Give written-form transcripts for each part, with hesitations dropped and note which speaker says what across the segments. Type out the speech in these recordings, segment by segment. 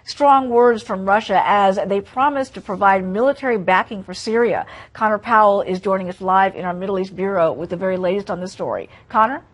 Speaker 1: strong words from Russia as they promise to provide military backing for Syria. Connor Powell is joining us live in our Middle East Bureau with the very latest on this story. Connor?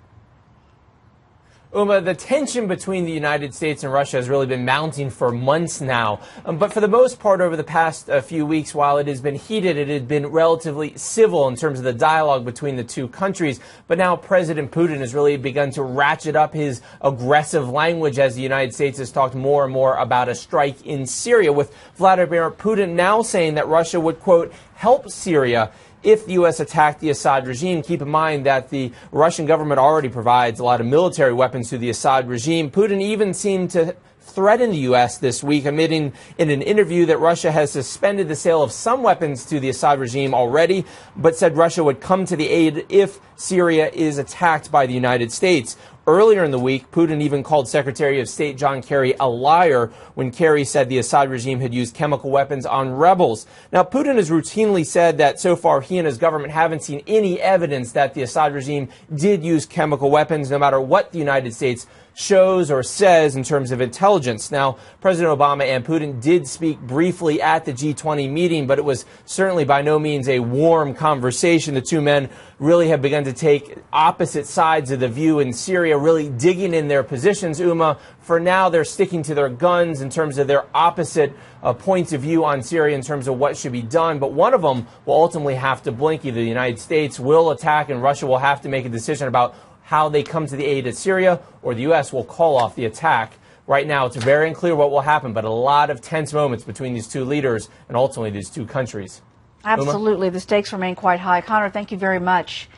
Speaker 2: Uma, the tension between the United States and Russia has really been mounting for months now. But for the most part, over the past few weeks, while it has been heated, it has been relatively civil in terms of the dialogue between the two countries. But now President Putin has really begun to ratchet up his aggressive language as the United States has talked more and more about a strike in Syria, with Vladimir Putin now saying that Russia would, quote, help Syria if the U.S. attacked the Assad regime. Keep in mind that the Russian government already provides a lot of military weapons to the Assad regime. Putin even seemed to threaten the U.S. this week, admitting in an interview that Russia has suspended the sale of some weapons to the Assad regime already, but said Russia would come to the aid if Syria is attacked by the United States. Earlier in the week, Putin even called Secretary of State John Kerry a liar when Kerry said the Assad regime had used chemical weapons on rebels. Now, Putin has routinely said that so far he and his government haven't seen any evidence that the Assad regime did use chemical weapons, no matter what the United States shows or says in terms of intelligence. Now, President Obama and Putin did speak briefly at the G20 meeting, but it was certainly by no means a warm conversation. The two men really have begun to take opposite sides of the view in Syria, really digging in their positions. Uma, for now, they're sticking to their guns in terms of their opposite points of view on Syria in terms of what should be done. But one of them will ultimately have to blink. Either the United States will attack and Russia will have to make a decision about how they come to the aid of Syria, or the U.S. will call off the attack. Right now, it's very unclear what will happen, but a lot of tense moments between these two leaders and ultimately these two countries.
Speaker 1: Absolutely. The stakes remain quite high. Connor, thank you very much.